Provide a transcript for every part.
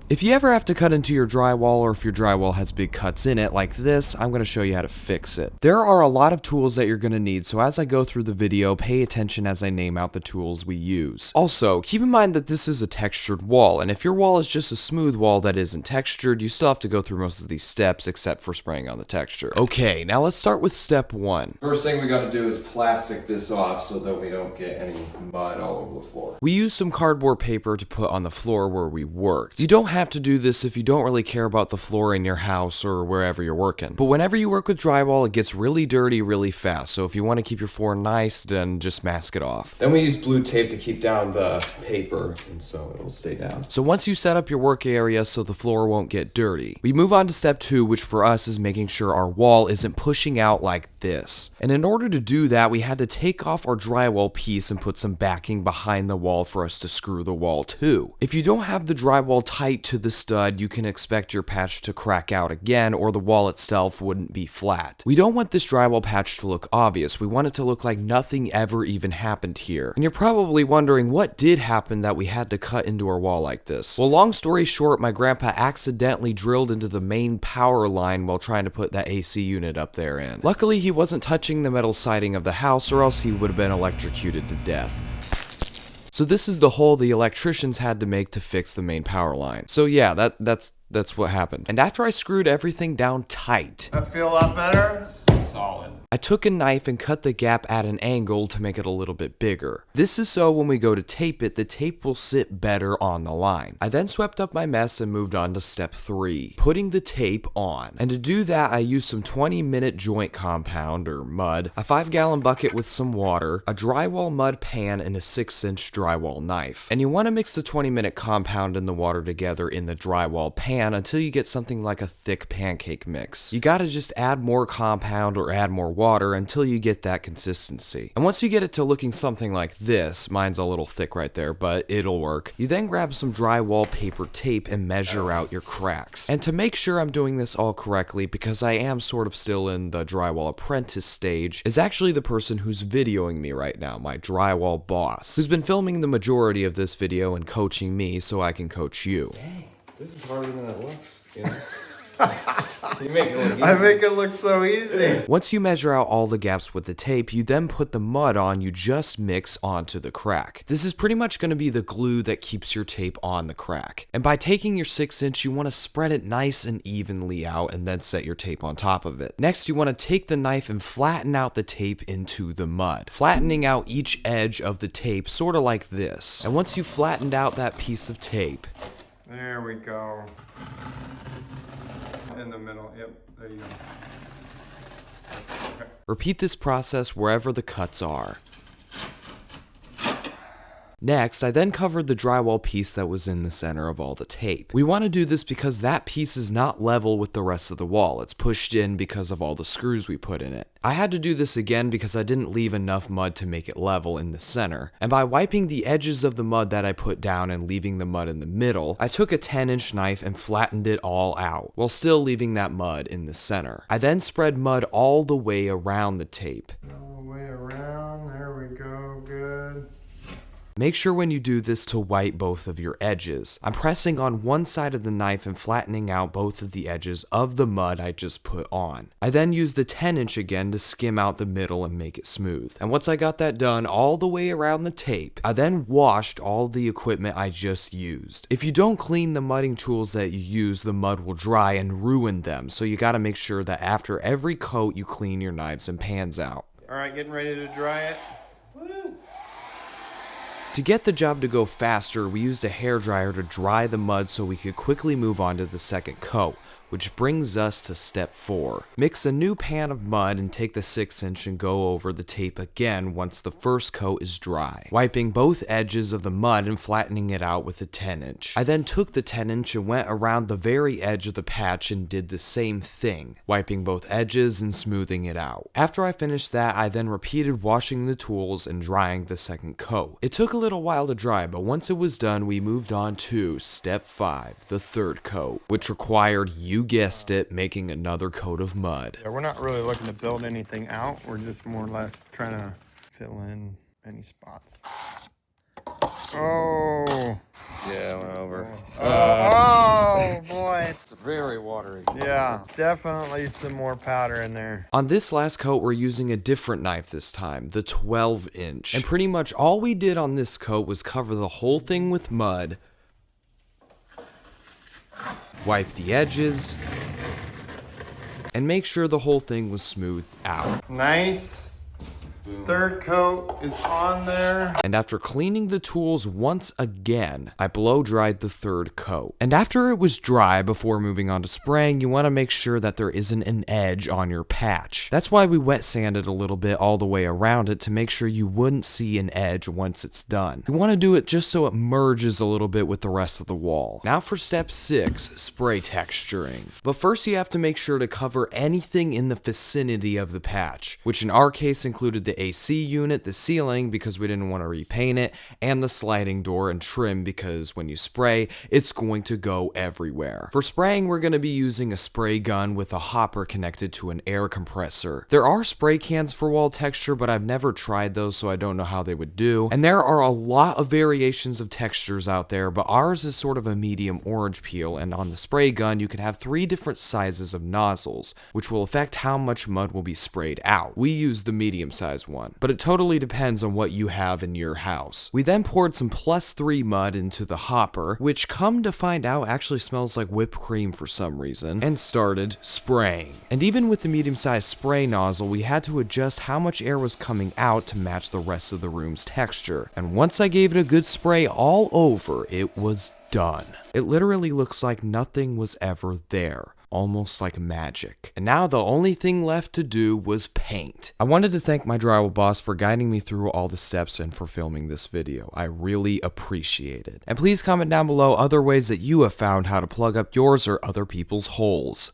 If you ever have to cut into your drywall, or if your drywall has big cuts in it like this, I'm going to show you how to fix it. There are a lot of tools that you're going to need, so as I go through the video, pay attention as I name out the tools we use. Also, keep in mind that this is a textured wall, and if your wall is just a smooth wall that isn't textured, you still have to go through most of these steps except for spraying on the texture. Okay, now let's start with step 1. First thing we got to do is plastic this off so that we don't get any mud all over the floor. We use some cardboard paper to put on the floor where we worked. You don't have to do this if you don't really care about the floor in your house or wherever you're working. But whenever you work with drywall, it gets really dirty really fast. So if you want to keep your floor nice, then just mask it off. Then we use blue tape to keep down the paper, and so it'll stay down. So once you set up your work area so the floor won't get dirty, we move on to step 2, which for us is making sure our wall isn't pushing out like this. And in order to do that, we had to take off our drywall piece and put some backing behind the wall for us to screw the wall to. If you don't have the drywall tight to the stud, you can expect your patch to crack out again, or the wall itself wouldn't be flat. We don't want this drywall patch to look obvious. We want it to look like nothing ever even happened here. And you're probably wondering what did happen that we had to cut into our wall like this. Well, long story short, my grandpa accidentally drilled into the main power line while trying to put that AC unit up there in. Luckily, he wasn't touching the metal siding of the house, or else he would have been electrocuted to death. So this is the hole the electricians had to make to fix the main power line. So yeah, that's what happened. And after I screwed everything down tight, I feel a lot better. solid, I took a knife and cut the gap at an angle to make it a little bit bigger. This is so when we go to tape it, the tape will sit better on the line. I then swept up my mess and moved on to step 3, putting the tape on. And to do that, I used some 20-minute joint compound, or mud, a 5-gallon bucket with some water, a drywall mud pan, and a 6-inch drywall knife. And you want to mix the 20-minute compound and the water together in the drywall pan until you get something like a thick pancake mix. You gotta just add more compound or add more water until you get that consistency. And once you get it to looking something like this, mine's a little thick right there, but it'll work, you then grab some drywall paper tape and measure out your cracks. And to make sure I'm doing this all correctly, because I am sort of still in the drywall apprentice stage, is actually the person who's videoing me right now, my drywall boss, who's been filming the majority of this video and coaching me so I can coach you. Dang, this is harder than it looks, you know? You make it look easy. I make it look so easy. Once you measure out all the gaps with the tape, you then put the mud on you just mix onto the crack. This is pretty much going to be the glue that keeps your tape on the crack. And by taking your 6-inch, you want to spread it nice and evenly out and then set your tape on top of it. Next, you want to take the knife and flatten out the tape into the mud, flattening out each edge of the tape sort of like this. And once you've flattened out that piece of tape, There we go. In the middle, yep, there you go. Okay. repeat this process wherever the cuts are. Next, I then covered the drywall piece that was in the center of all the tape. We want to do this because that piece is not level with the rest of the wall. It's pushed in because of all the screws we put in it. I had to do this again because I didn't leave enough mud to make it level in the center. And by wiping the edges of the mud that I put down and leaving the mud in the middle, I took a 10-inch knife and flattened it all out, while still leaving that mud in the center. I then spread mud all the way around the tape. All the way around, there we go, good. Make sure when you do this to wipe both of your edges. I'm pressing on one side of the knife and flattening out both of the edges of the mud I just put on. I then used the 10-inch again to skim out the middle and make it smooth. And once I got that done all the way around the tape, I then washed all the equipment I just used. If you don't clean the mudding tools that you use, the mud will dry and ruin them, so you gotta make sure that after every coat you clean your knives and pans out. All right, getting ready to dry it. Woo! To get the job to go faster, we used a hairdryer to dry the mud so we could quickly move on to the second coat, which brings us to step 4. Mix a new pan of mud and take the 6-inch and go over the tape again once the first coat is dry, wiping both edges of the mud and flattening it out with a 10-inch. I then took the 10-inch and went around the very edge of the patch and did the same thing, wiping both edges and smoothing it out. After I finished that, I then repeated washing the tools and drying the second coat. It took a little while to dry, but once it was done, we moved on to step 5, the third coat, which required, you guessed it, making another coat of mud. Yeah, we're not really looking to build anything out. We're just more or less trying to fill in any spots. Oh. Yeah, I went over. Oh. Yeah, definitely some more powder in there. On this last coat, we're using a different knife this time, the 12-inch. And pretty much all we did on this coat was cover the whole thing with mud, wipe the edges, and make sure the whole thing was smoothed out. Nice. Third coat is on there. And after cleaning the tools once again, I blow dried the third coat. And after it was dry, before moving on to spraying, you want to make sure that there isn't an edge on your patch. That's why we wet sanded a little bit all the way around it to make sure you wouldn't see an edge once it's done. You want to do it just so it merges a little bit with the rest of the wall. Now for step 6, spray texturing. But first you have to make sure to cover anything in the vicinity of the patch, which in our case included the AC unit, the ceiling because we didn't want to repaint it, and the sliding door and trim because when you spray, it's going to go everywhere. For spraying, we're going to be using a spray gun with a hopper connected to an air compressor. There are spray cans for wall texture, but I've never tried those, so I don't know how they would do. And there are a lot of variations of textures out there, but ours is sort of a medium orange peel, and on the spray gun, you can have 3 different sizes of nozzles, which will affect how much mud will be sprayed out. We use the medium size one, but it totally depends on what you have in your house. We then poured some +3 mud into the hopper, which come to find out actually smells like whipped cream for some reason, and started spraying. And even with the medium-sized spray nozzle, we had to adjust how much air was coming out to match the rest of the room's texture. And once I gave it a good spray all over, it was done. It literally looks like nothing was ever there. Almost like magic. And now the only thing left to do was paint. I wanted to thank my drywall boss for guiding me through all the steps and for filming this video. I really appreciate it. And please comment down below other ways that you have found how to plug up yours or other people's holes.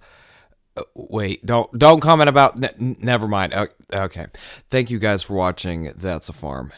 Wait, don't comment about, never mind. Okay. Thank you guys for watching. That's a farm.